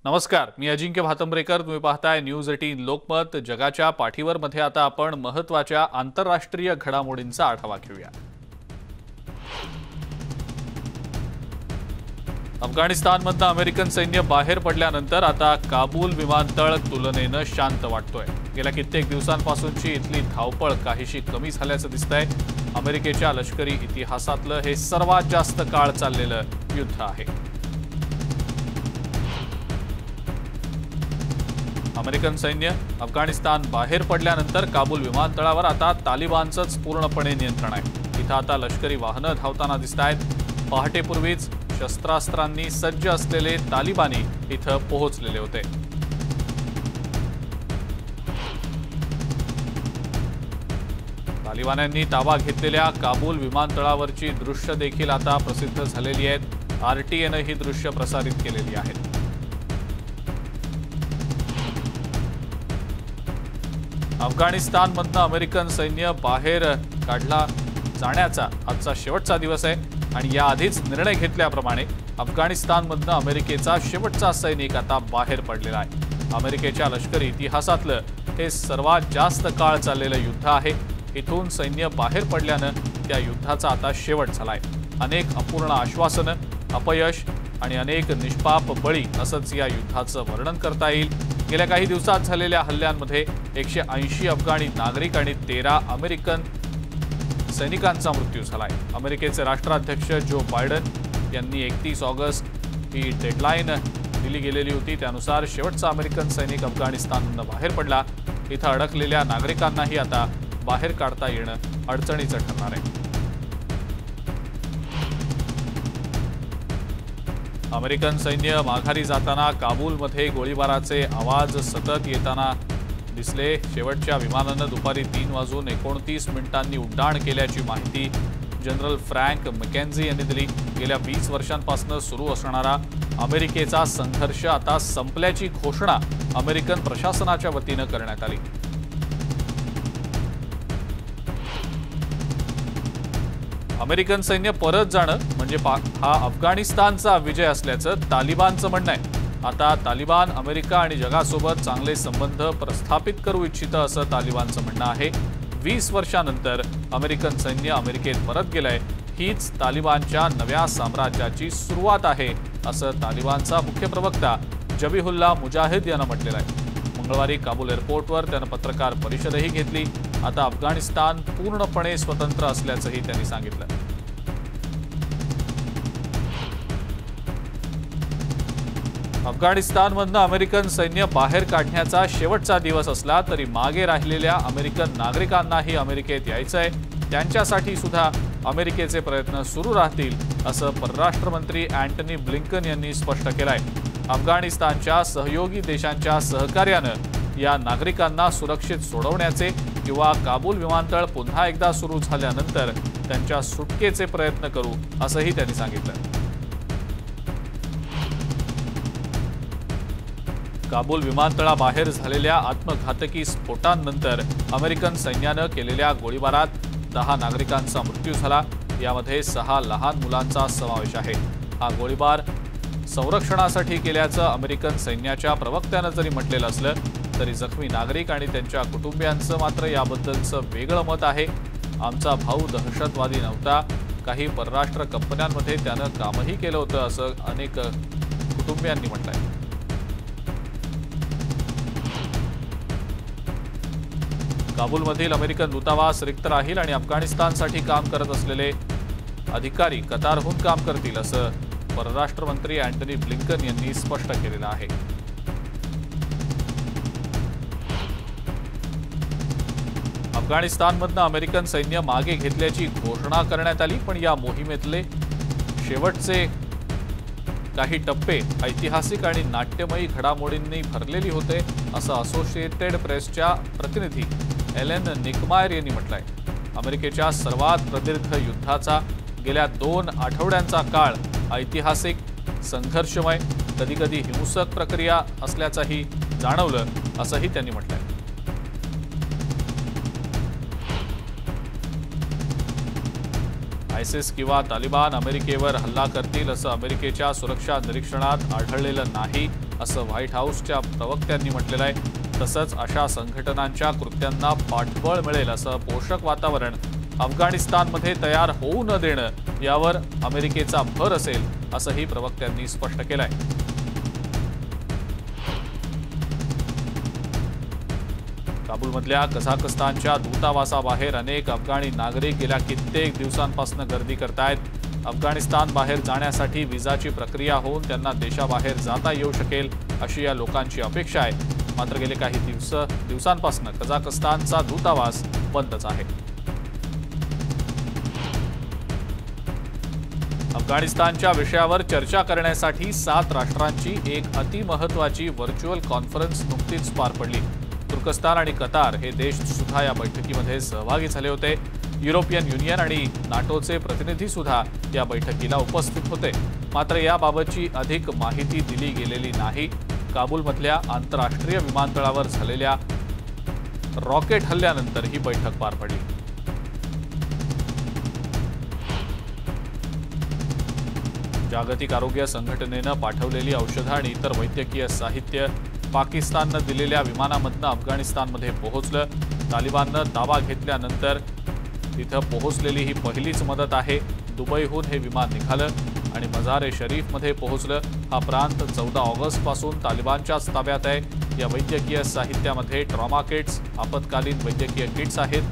नमस्कार, मी अजिंक्य भातंब्रेकर. तुम्ही पाहताय न्यूज 18 लोकमत. जगाच्या पाठीवर मध्ये आता आपण महत्त्वाच्या आंतरराष्ट्रीय घडामोडींचा आढावा घेऊया. अफगाणिस्तानमधनं अमेरिकन सैन्य बाहेर पडल्यानंतर आता काबूल विमानतळ तुलनेनं शांत वाटतोय. गेल्या कित्येक दिवसांपासूनची इथली धावपळ काहीशी कमी झाल्याचं दिसतंय. अमेरिकेच्या लष्करी इतिहासातलं हे सर्वात जास्त काळ चाललेलं युद्ध आहे. अमेरिकन सैन्य अफगाणिस्तान बाहेर पडल्यानंतर काबूल विमानतळावर आता तालिबानचंच पूर्णपणे नियंत्रण आहे. इथं आता लष्करी वाहनं धावताना दिसतायत. पहाटेपूर्वीच शस्त्रास्त्रांनी सज्ज असलेले तालिबानी इथं पोहोचलेले होते. तालिबान्यांनी ताबा घेतलेल्या काबूल विमानतळावरची दृश्य देखील आता प्रसिद्ध झालेली आहेत. आरटीएनं ही दृश्य प्रसारित केलेली आहेत. अफगाणिस्तानमधनं अमेरिकन सैन्य बाहेर काढला जाण्याचा आजचा शेवटचा दिवस आहे आणि याआधीच निर्णय घेतल्याप्रमाणे अफगाणिस्तानमधनं अमेरिकेचा शेवटचा सैनिक आता बाहेर पडलेला आहे. अमेरिकेच्या लष्करी इतिहासातलं हे सर्वात जास्त काळ चाललेलं युद्ध आहे. इथून सैन्य बाहेर पडल्यानं त्या युद्धाचा आता शेवट झालाय. अनेक अपूर्ण आश्वासनं, अपयश आणि अनेक निष्पाप बळी असंच या युद्धाचं वर्णन करता येईल. गेल्या काही दिवसात झालेल्या हल्ल्यांमध्ये 180 अफगाणी नागरिक आणि 13 अमेरिकन सैनिकांचा मृत्यू झालाय. अमेरिकेचे राष्ट्राध्यक्ष जो बायडन यांनी 31 ऑगस्ट ही डेडलाईन दिली गेलेली होती. त्यानुसार शेवटचा अमेरिकन सैनिक अफगाणिस्तानमधून बाहेर पडला. इथं अडकलेल्या नागरिकांनाही आता बाहेर काढता येणं अडचणीचं ठरणार आहे. अमेरिकन सैन्य माघारी जाताना काबूलमध्ये गोळीबाराचे आवाज सतत येताना दिसले. शेवटच्या विमानानं दुपारी 3:29 उड्डाण केल्याची माहिती जनरल फ्रँक मॅकेन्झी यांनी दिली. गेल्या 20 वर्षांपासून सुरू असणारा अमेरिकेचा संघर्ष आता संपल्याची घोषणा अमेरिकन प्रशासनाच्या वतीनं करण्यात आली. अमेरिकन सैन्य परत जाणं म्हणजे हा अफगाणिस्तानचा विजय असल्याचं तालिबानचं म्हणणं आहे. आता तालिबान अमेरिका आणि जगासोबत चांगले संबंध प्रस्थापित करू इच्छितं असं तालिबानचं म्हणणं आहे. 20 वर्षांनंतर अमेरिकन सैन्य अमेरिकेत परत गेलंय. हीच तालिबानच्या नव्या साम्राज्याची सुरुवात आहे असं तालिबानचा मुख्य प्रवक्ता जबीहुल्लाह मुजाहिद यानं म्हटलेलं आहे. मंगळवारी काबूल एअरपोर्टवर त्यानं पत्रकार परिषदही घेतली. आता अफगाणिस्तान पूर्णपणे स्वतंत्र असल्याचंही त्यांनी सांगितलं. अफगाणिस्तानमधनं अमेरिकन सैन्य बाहेर काढण्याचा शेवटचा दिवस असला तरी मागे राहिलेल्या अमेरिकन नागरिकांनाही अमेरिकेत यायचंय. त्यांच्यासाठी सुद्धा अमेरिकेचे प्रयत्न सुरू राहतील असं परराष्ट्र मंत्री अँटनी ब्लिंकन यांनी स्पष्ट केलंय. अफगाणिस्तानच्या सहयोगी देशांच्या सहकार्यानं या नागरिकांना सुरक्षित सोडवण्याचे किंवा काबूल विमानतळ पुन्हा एकदा सुरू झाल्यानंतर त्यांच्या सुटकेचे प्रयत्न करू असंही त्यांनी सांगितलं. काबूल विमानतळाबाहेर झालेल्या आत्मघातकी स्फोटांनंतर अमेरिकन सैन्यानं केलेल्या गोळीबारात 10 नागरिकांचा मृत्यू झाला. यामध्ये 6 लहान मुलांचा समावेश आहे. हा गोळीबार संरक्षणासाठी केल्याचं अमेरिकन सैन्याच्या प्रवक्त्यानं जरी म्हटलेलं असलं तरी जखमी नागरिक आणि त्यांच्या कुटुंबियांचं मात्र याबद्दलचं वेगळं मत आहे. आमचा भाऊ दहशतवादी नव्हता. काही परराष्ट्र कंपन्यांमध्ये त्यानं कामही केलं होतं असं अनेक कुटुंबियांनी म्हटलंय. काबूलमधील अमेरिकन दूतावास रिक्त राहील आणि अफगाणिस्तानसाठी काम करत असलेले अधिकारी कतारहून काम करतील असं परराष्ट्र मंत्री अँटनी ब्लिंकन यांनी स्पष्ट केलेलं आहे. अफगाणिस्तानमधनं अमेरिकन सैन्य मागे घेतल्याची घोषणा करण्यात आली. पण या मोहिमेतले शेवटचे काही टप्पे ऐतिहासिक आणि नाट्यमयी घडामोडींनी भरलेली होते असं असोसिएटेड प्रेसच्या प्रतिनिधी एलेन निकमायर यांनी म्हटलंय. अमेरिकेच्या सर्वात प्रदीर्घ युद्धाचा गेल्या 2 आठवड्यांचा काळ ऐतिहासिक, संघर्षमय, कधीकधी हिंसक प्रक्रिया असल्याचंही जाणवलं असंही त्यांनी म्हटलंय. आयसिस किंवा तालिबान अमेरिकेवर हल्ला करतील असं अमेरिकेच्या सुरक्षा निरीक्षणात आढळलेलं नाही असं व्हाईट हाऊसच्या प्रवक्त्यांनी म्हटलेलं आहे। तसंच अशा संघटनांच्या कृत्यांना पाठबळ मिळेल असं पोषक वातावरण अफगाणिस्तानमध्ये तयार होऊ न देणं यावर अमेरिकेचा भर असेल असंही प्रवक्त्यांनी स्पष्ट केलंय। काबूलमधल्या कझाकस्तानच्या दूतावासाबाहेर अनेक अफगाणी नागरिक गेल्या कित्येक दिवसांपासून गर्दी करतायत। अफगाणिस्तान बाहेर जाण्यासाठी विजाची प्रक्रिया होऊन त्यांना देशाबाहेर जाता येऊ शकेल अशी या लोकांची अपेक्षा आहे। मात्र गेले काही दिवसांपासून कझाकस्तानचा दूतावास बंदच आहे। अफगाणिस्तानच्या विषयावर चर्चा करण्यासाठी 7 राष्ट्रांची एक अतिमहत्त्वाची व्हर्च्युअल कॉन्फरन्स नुकतीच पार पडली। तुर्कस्तान आणि कतार हे देश सुद्धा या बैठकीमध्ये सहभागी झाले होते। युरोपियन युनियन आणि नाटोचे प्रतिनिधी सुद्धा या बैठकीला उपस्थित होते। मात्र याबाबतची अधिक माहिती दिली गेलेली नाही। काबूलमधल्या आंतरराष्ट्रीय विमानतळावर झालेल्या रॉकेट हल्ल्यानंतर ही बैठक पार पडली। जागतिक आरोग्य संघटनेनं पाठवलेली औषधं आणि इतर वैद्यकीय साहित्य पाकिस्ताननं दिलेल्या विमानामधनं अफगाणिस्तानमध्ये पोहोचलं। तालिबाननं ताबा घेतल्यानंतर तिथं पोहोचलेली ही पहिलीच मदत आहे। दुबईहून हे विमान निघालं आणि मजार ए शरीफमध्ये पोहोचलं। हा प्रांत 14 ऑगस्टपासून तालिबानच्याच ताब्यात आहे। या वैद्यकीय साहित्यामध्ये ट्रॉमा किट्स, आपत्कालीन वैद्यकीय किट्स आहेत।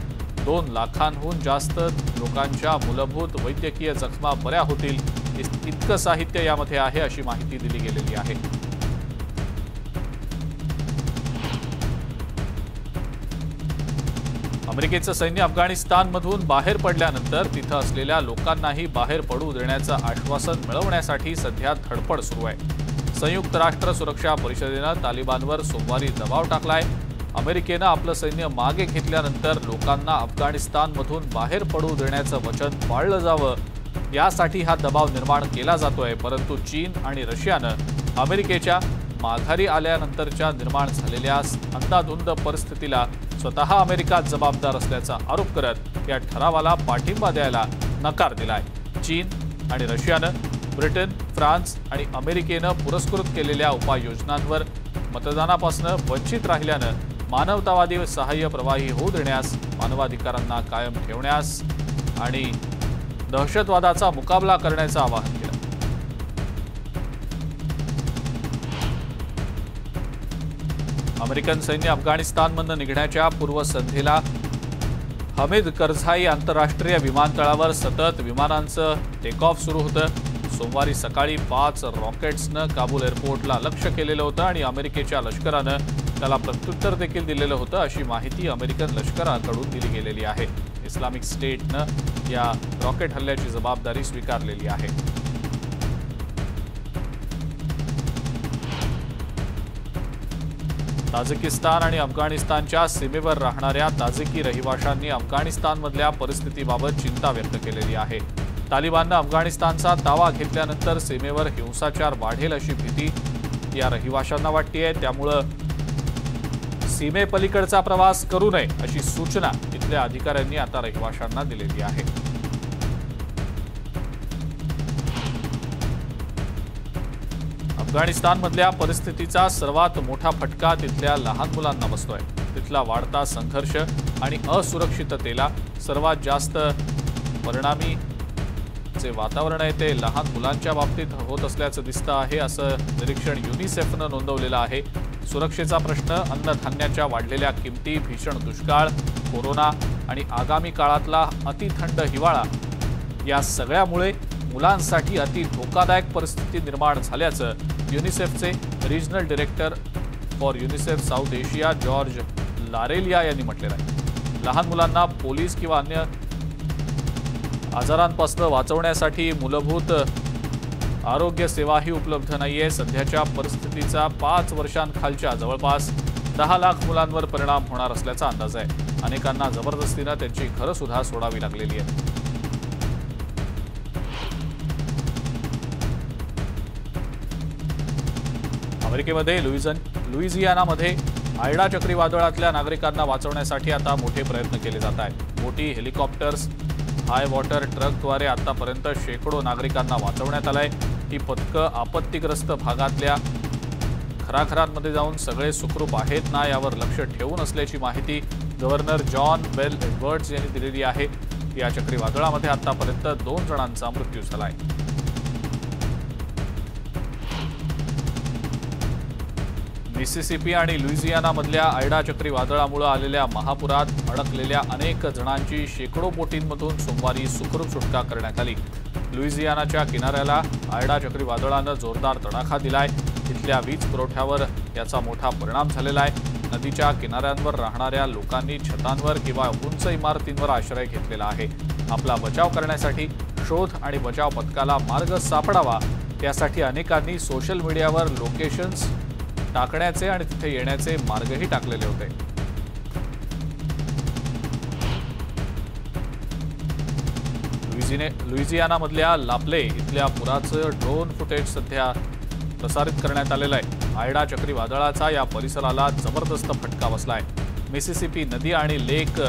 2 लाखांहून जास्त लोकांच्या मूलभूत वैद्यकीय जखमा बऱ्या होतील इतकं साहित्य यामध्ये आहे अशी माहिती दिली गेलेली आहे। अमेरिकेचं सैन्य अफगाणिस्तानमधून बाहेर पडल्यानंतर तिथं असलेल्या लोकांनाही बाहेर पडू देण्याचं आश्वासन मिळवण्यासाठी सध्या धडपड सुरू आहे। संयुक्त राष्ट्र सुरक्षा परिषदेनं तालिबानवर सोमवारी दबाव टाकलाय। अमेरिकेनं आपलं सैन्य मागे घेतल्यानंतर लोकांना अफगाणिस्तानमधून बाहेर पडू देण्याचं वचन पाळलं जावं यासाठी हा दबाव निर्माण केला जातोय। परंतु चीन आणि रशियानं अमेरिकेच्या माघारी आल्यानंतरच्या निर्माण झालेल्या अंधाधुंद परिस्थितीला स्वतः अमेरिका जबाबदार असल्याचा आरोप करत या ठरावाला पाठिंबा द्यायला नकार दिलाय। चीन आणि रशियानं ब्रिटन, फ्रान्स आणि अमेरिकेनं पुरस्कृत केलेल्या उपाययोजनांवर मतदानापासून वंचित राहिल्यानं मानवतावादी सहाय्य प्रवाही होऊ देण्यास, मानवाधिकारांना कायम ठेवण्यास आणि दहशतवादाचा मुकाबला करण्याचं आवाहन केलं। अमेरिकन सैन्य अफगाणिस्तानमधून निघण्याच्या पूर्वसंध्येला हमीद करझाई आंतरराष्ट्रीय विमानतळावर सतत विमानांचं टेक ऑफ सुरू होतं। सोमवारी सकाळी 5 रॉकेट्सनं काबूल एअरपोर्टला लक्ष्य केलेलं होतं आणि अमेरिकेच्या लष्करानं त्याला प्रत्युत्तर देखील दिलेलं होतं अशी माहिती अमेरिकन लष्कराकडून दिली गेलेली आहे। इस्लामिक स्टेटनं या रॉकेट हल्ल्याची जबाबदारी स्वीकारलेली आहे। ताजिकिस्तान आणि अफगाणिस्तानच्या सीमेवर राहणाऱ्या ताजिकी रहिवाशांनी अफगाणिस्तानमधल्या परिस्थितीबाबत चिंता व्यक्त केलेली आहे। तालिबाननं अफगाणिस्तानचा ताबा घेतल्यानंतर सीमेवर हिंसाचार वाढेल अशी भीती या रहिवाशांना वाटतेय। त्यामुळे सीमेपलीकडचा प्रवास करू नये अशी सूचना इथल्या अधिकाऱ्यांनी आता रहिवाशांना दिलेली आहे। अफगाणिस्तानमधल्या परिस्थितीचा सर्वात मोठा फटका तिथल्या लहान मुलांना बसतोय। तिथला वाढता संघर्ष आणि असुरक्षिततेला सर्वात जास्त परिणामी जे वातावरण आहे ते लहान मुलांच्या बाबतीत होत असल्याचं दिसतं आहे असं निरीक्षण युनिसेफनं नोंदवलेलं आहे। सुरक्षेचा प्रश्न, अन्नधान्याच्या वाढलेल्या किमती, भीषण दुष्काळ, कोरोना आणि आगामी काळातला अतिथंड हिवाळा या सगळ्यामुळे मुलांसाठी अति धोकादायक परिस्थिती निर्माण झाल्याचं युनिसेफचे regional director for UNICEF South Asia George Laryea यांनी म्हटलेलं आहे। लहान मुलांना पोलीस किंवा अन्य आजारांपासून वाचवण्यासाठी मूलभूत आरोग्य सेवाही उपलब्ध नाहीये। सध्याच्या परिस्थितीचा 5 वर्षांखालच्या जवळपास 10 लाख मुलांवर परिणाम होणार असल्याचा अंदाज आहे। अनेकांना जबरदस्तीने त्यांची घरं सुद्धा सोडावी लागलेली आहेत। अमेरिकेमध्ये लुइझियानामध्ये आयडा चक्रीवादळातल्या नागरिकांना वाचवण्यासाठी आता मोठे प्रयत्न केले जात आहेत। बोटी, हेलिकॉप्टर्स हाय वॉटर ट्रकद्वारे आतापर्यंत शेकडो नागरिकांना वाचवण्यात आलंय। ही पथकं आपत्तीग्रस्त भागातल्या घराघरांमध्ये जाऊन सगळे सुखरूप आहेत ना यावर लक्ष ठेवून असल्याची माहिती गव्हर्नर जॉन बेल एडवर्ड्स यांनी दिलेली आहे। या चक्रीवादळामध्ये आतापर्यंत 2 जणांचा मृत्यू झालाय। मिसिसिपी आणि लुइजियाना मधल्या आयडा चक्रीवादळामुळे आलेल्या महापुरात अडकलेल्या अनेक जणांची शेकडो बोटींमधून सोमवारी सुखरूप सुटका करण्यात आली। लुइजियानाच्या किनाऱ्याला आयडा चक्रीवादळानं जोरदार तडाखा दिलाय। इथल्या वीज पुरवठ्यावर याचा मोठा परिणाम झालेला आहे। नदीच्या किनाऱ्यांवर राहणाऱ्या लोकांनी छतांवर किंवा उंच इमारतींवर आश्रय घेतलेला आहे। आपला बचाव करण्यासाठी शोध आणि बचाव पथकाला मार्ग सापडावा यासाठी अनेकांनी सोशल मीडियावर लोकेशन्स टाकण्याचे आणि तिथे येण्याचे मार्गही टाकलेले होते। लुइजियानामधल्या लाप्ले इथल्या पुराचं ड्रोन फुटेज सध्या प्रसारित करण्यात आलेलं आहे। आयडा चक्रीवादळाचा या परिसराला जबरदस्त फटका बसलाय। मिसिसिपी नदी आणि लेक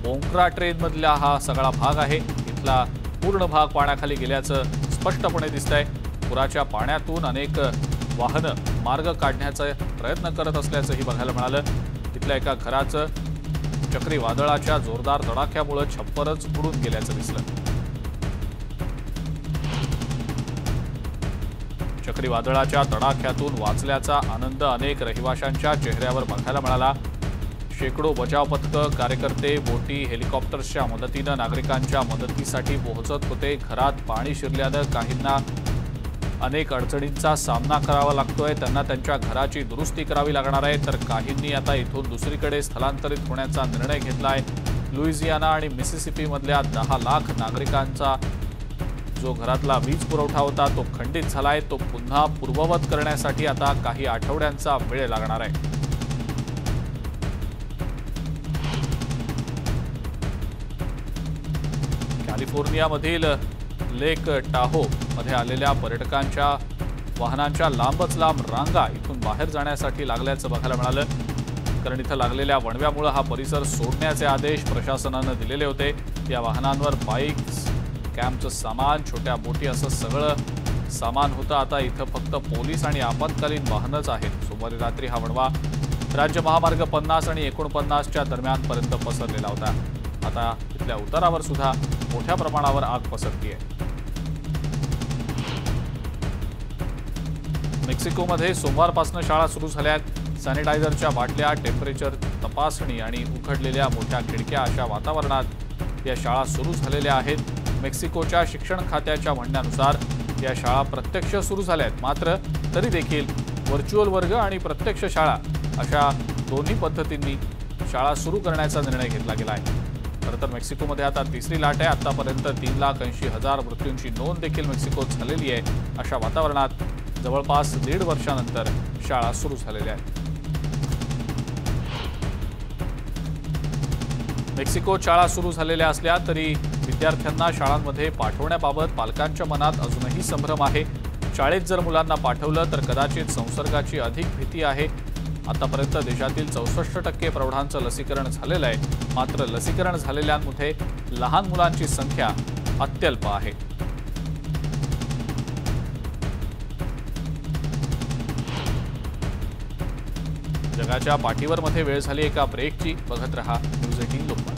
ओंक्राट्रेमधला हा सगळा भाग आहे। इथला पूर्ण भाग पाण्याखाली गेल्याचं स्पष्टपणे दिसतंय। पुराच्या पाण्यातून अनेक वाहनं मार्ग काढण्याचा प्रयत्न करत असल्याचंही बघायला मिळालं। इथल्या एका घराचं चक्रीवादळाच्या जोरदार तडाख्यामुळे छप्परच उडून गेल्याचं दिसलं। चक्रीवादळाच्या तडाख्यातून वाचल्याचा आनंद अनेक रहिवाशांच्या चेहऱ्यावर बघायला मिळाला। शेकडो बचाव पथकं, कार्यकर्ते बोटी, हेलिकॉप्टर्सच्या मदतीनं नागरिकांच्या मदतीसाठी पोहोचत होते। घरात पाणी शिरल्यानं काहींना अनेक अडचणींचा सामना करावा लागतोय। त्यांना त्यांच्या घराची दुरुस्ती करावी लागणार आहे, तर काहींनी आता इथून दुसरीकडे स्थलांतरित होण्याचा निर्णय घेतलाय। लुइजियाना आणि मिसिसिपी मधल्या 10 लाख नागरिकांचा जो घरातला वीज पुरवठा होता तो खंडित झालाय। तो पुन्हा पूर्ववत करण्यासाठी आता काही आठवड्यांचा वेळ लागणार आहे। कॅलिफोर्नियामधील लेक टाहो मध्ये आलेल्या पर्यटकांच्या वाहनांच्या लांबच लांब रांगा इथून बाहेर जाण्यासाठी लागल्याचं बघायला मिळालं। कारण इथं लागलेल्या वणव्यामुळे हा परिसर सोडण्याचे आदेश प्रशासनानं दिलेले होते। या वाहनांवर बाईक्स, कॅम्पचं सामान, छोट्या बोटी असं सगळं सामान होतं। आता इथं फक्त पोलीस आणि आपत्कालीन वाहनच आहेत। सोमवारी रात्री हा वणवा राज्य महामार्ग 50 आणि 49च्या दरम्यानपर्यंत पसरलेला होता। आता इथल्या उतारावर सुद्धा मोठ्या प्रमाणावर आग पसरतीये। मेक्सिकोमध्ये सोमवारपासून शाळा सुरू झाल्यात। सॅनिटायझरच्या बाटल्या, टेम्परेचर तपासणी आणि उघडलेल्या मोठ्या खिडक्या अशा वातावरणात या शाळा सुरू झालेल्या आहेत। मेक्सिकोच्या शिक्षण खात्याच्या म्हणण्यानुसार या शाळा प्रत्यक्ष सुरू झाल्यात, मात्र तरी देखील व्हर्च्युअल वर्ग आणि प्रत्यक्ष शाळा अशा दोन्ही पद्धतींनी शाळा सुरू करण्याचा निर्णय घेतला गेला आहे। खरं तर मेक्सिकोमध्ये आता तिसरी लाट आहे। आतापर्यंत 3,80,000 मृत्यूंची नोंद देखील मेक्सिकोत झालेली आहे। अशा वातावरणात जवळपास 1.5 वर्षानंतर शाळा सुरू झालेल्या आहेत। मेक्सिकोत शाळा सुरू झालेल्या असल्या तरी विद्यार्थ्यांना शाळांमध्ये पाठवण्याबाबत पालकांच्या मनात अजूनही संभ्रम आहे। शाळेत जर मुलांना पाठवलं तर कदाचित संसर्गाची अधिक भीती आहे। आतापर्यंत देशातील 64% प्रौढांचं लसीकरण झालेलं आहे, मात्र लसीकरण झालेल्यांमध्ये लहान मुलांची संख्या अत्यल्प आहे। जगाच्या पाठीवर मध्ये वेळ झाली एका ब्रेकची। बघत रहा न्यूज 18 लोकमत।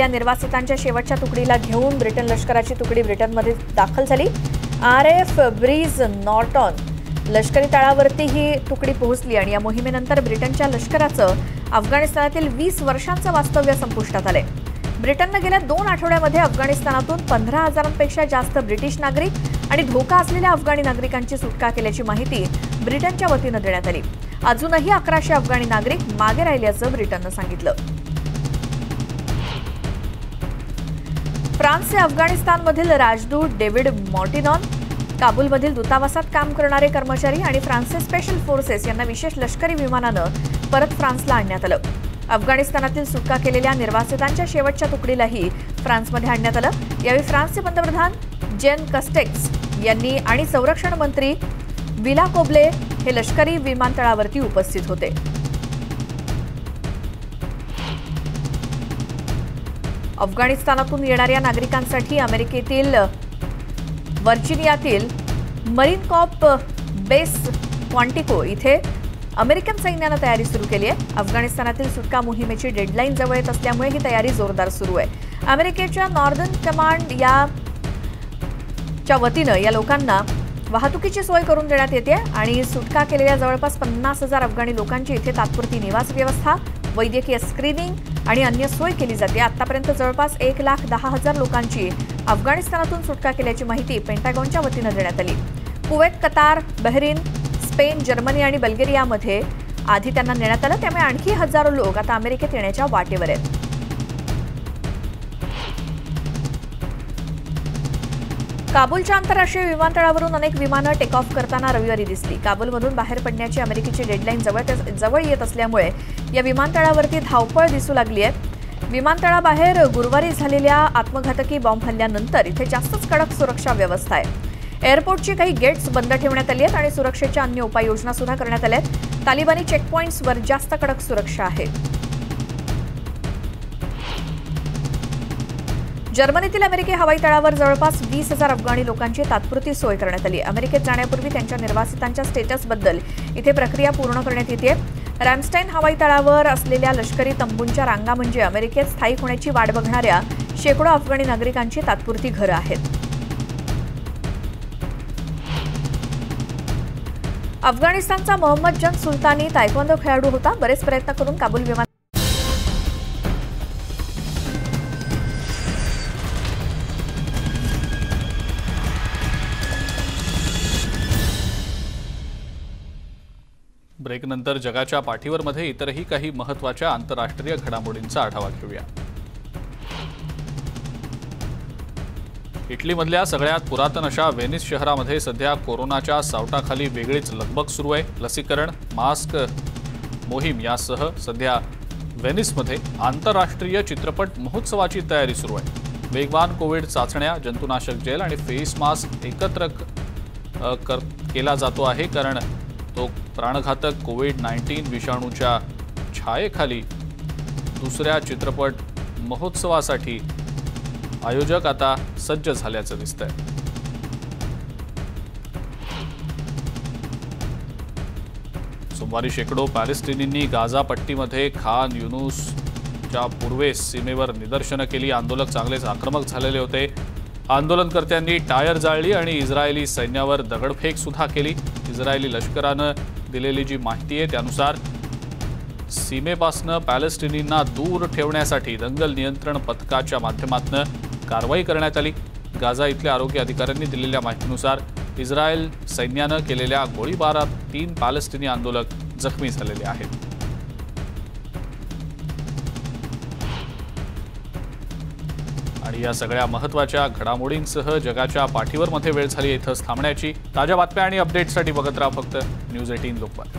निर्वासितांच्या शेवटच्या तुकडीला घेऊन ब्रिटन लष्कराची तुकडी ब्रिटनमध्ये दाखल झाली। RAF ब्रीज नॉर्टॉन लष्करी तळावरती ही तुकडी पोहोचली आणि या मोहिमेनंतर ब्रिटनच्या लष्कराचं अफगाणिस्तानातील 20 वर्षांचं वास्तव्य संपुष्टात आले। ब्रिटननं गेल्या 2 आठवड्यामध्ये अफगाणिस्तानातून 15,000पेक्षा जास्त ब्रिटिश नागरिक आणि धोका असलेल्या अफगाणी नागरिकांची सुटका केल्याची माहिती ब्रिटनच्या वतीनं देण्यात आली। अजूनही 1100 अफगाणी नागरिक मागे राहिल्याचं ब्रिटननं सांगितलं। फ्रान्सचे अफगाणिस्तानमधील राजदूत डेव्हिड मॉर्टिनॉन, काबूलमधील दूतावासात काम करणारे कर्मचारी आणि फ्रान्सचे स्पेशल फोर्सेस यांना विशेष लष्करी विमानानं परत फ्रान्सला आणण्यात आलं। अफगाणिस्तानातील सुटका केलेल्या निर्वासितांच्या शेवटच्या तुकडीलाही फ्रान्समध्ये आणण्यात आलं। यावेळी फ्रान्सचे पंतप्रधान जेन कस्टेक्स यांनी आणि संरक्षण मंत्री विला कोब्ले हे लष्करी विमानतळावरती उपस्थित होते। अफगाणिस्तानातून येणाऱ्या नागरिकांसाठी अमेरिकेतील व्हर्जिनियातील मरीन कॉर्प बेस क्वांटिको इथे अमेरिकन सैन्यानं तयारी सुरू केली आहे। अफगाणिस्तानातील सुटका मोहिमेची डेडलाईन जवळ येत असल्यामुळे ही तयारी जोरदार सुरू आहे। अमेरिकेच्या नॉर्दर्न कमांड च्या वतीनं या लोकांना वाहतुकीची सोय करून देण्यात येते आणि सुटका केलेल्या जवळपास 50,000 अफगाणी लोकांची इथे तात्पुरती निवास व्यवस्था, वैद्यकीय स्क्रीनिंग आणि अन्य सोय केली जाते। आतापर्यंत जवळपास 1,10,000 लोकांची अफगाणिस्तानातून सुटका केल्याची माहिती पेंटागॉनच्या वतीनं देण्यात आली। Kuwait, Qatar, Bahrain, Spain, Germany आणि बल्गेरियामध्ये आधी त्यांना नेण्यात आलं, त्यामुळे आणखी हजारो लोक आता अमेरिकेत येण्याच्या वाटेवर आहेत। काबूलच्या आंतरराष्ट्रीय विमानतळावरून अनेक विमानं टेक ऑफ करताना रविवारी दिसली। काबूलमधून बाहेर पडण्याची अमेरिकेची डेडलाईन जवळ येत असल्यामुळे या विमानतळावरती धावपळ दिसू लागली आहे। विमानतळाबाहेर गुरुवारी झालेल्या आत्मघातकी बॉम्ब हल्ल्यानंतर इथे जास्तच कडक सुरक्षा व्यवस्था आहे। एअरपोर्टची काही गेट्स बंद ठेवण्यात आली आहेत आणि सुरक्षेच्या अन्य उपाययोजना सुद्धा करण्यात आल्या आहेत। तालिबानी चेकपॉइंट्सवर जास्त कडक सुरक्षा आहे। जर्मनीतील अमेरिकी हवाई तळावर जवळपास 20,000 अफगाणी लोकांची तात्पुरती सोय करण्यात आली। अमेरिकेत जाण्यापूर्वी त्यांच्या निर्वासितांच्या स्टेटसबद्दल इथे प्रक्रिया पूर्ण करण्यात येते। रॅमस्टाईन हवाई तळावर असलेल्या लष्करी तंबूंच्या रांगा म्हणजे अमेरिकेत स्थायिक होण्याची वाट बघणाऱ्या शेकडो अफगाणी नागरिकांची तात्पुरती घरं आहेत। अफगाणिस्तानचा मोहम्मद जन सुलतानी तायक्वांदो खेळाडू होता। बरेच प्रयत्न करून काबूल विमान ब्रेकनंतर जगाच्या पाठीवर मध्ये इतरही काही महत्त्वाच्या आंतरराष्ट्रीय घडामोडींचा आढावा घेऊया। इटलीमधल्या सगळ्यात पुरातन अशा व्हेनिस शहरामध्ये सध्या कोरोनाच्या सावटाखाली वेगळीच लगबग सुरू आहे। लसीकरण, मास्क मोहीम यासह सध्या व्हेनिसमध्ये आंतरराष्ट्रीय चित्रपट महोत्सवाची तयारी सुरू आहे। वेगवान कोविड चाचण्या, जंतुनाशक जेल आणि फेस मास्क एकत्र केला जातो आहे, कारण तो प्राणघातक कोविड-19 विषाणूच्या छायेखाली दुसऱ्या चित्रपट महोत्सवासाठी आयोजक आता सज्ज झाल्याचं दिसतंय। सोमवारी शेकडो पॅलेस्टिनींनी गाझा पट्टीमध्ये खान युनुसच्या पूर्वेस सीमेवर निदर्शनं केली। आंदोलक चांगलेच आक्रमक झालेले होते। आंदोलनकर्त्यांनी टायर जाळली आणि इस्रायली सैन्यावर दगडफेक सुद्धा केली। इस्रायली लष्करानं दिलेली जी माहिती आहे त्यानुसार सीमेपासून पॅलेस्टिनींना दूर ठेवण्यासाठी दंगल नियंत्रण पथकाच्या माध्यमातून कारवाई करण्यात आली। गाझा इथल्या आरोग्य अधिकाऱ्यांनी दिलेल्या माहितीनुसार इस्रायल सैन्यानं केलेल्या गोळीबारात 3 पॅलेस्टिनी आंदोलक जखमी झालेले आहेत। आणि या सगळ्या महत्त्वाच्या घडामोडींसह जगाच्या पाठीवर मध्ये वेळ झाली इथंच थांबण्याची। ताज्या बातम्या आणि अपडेट्ससाठी बघत राहा फक्त न्यूज 18 लोकमत।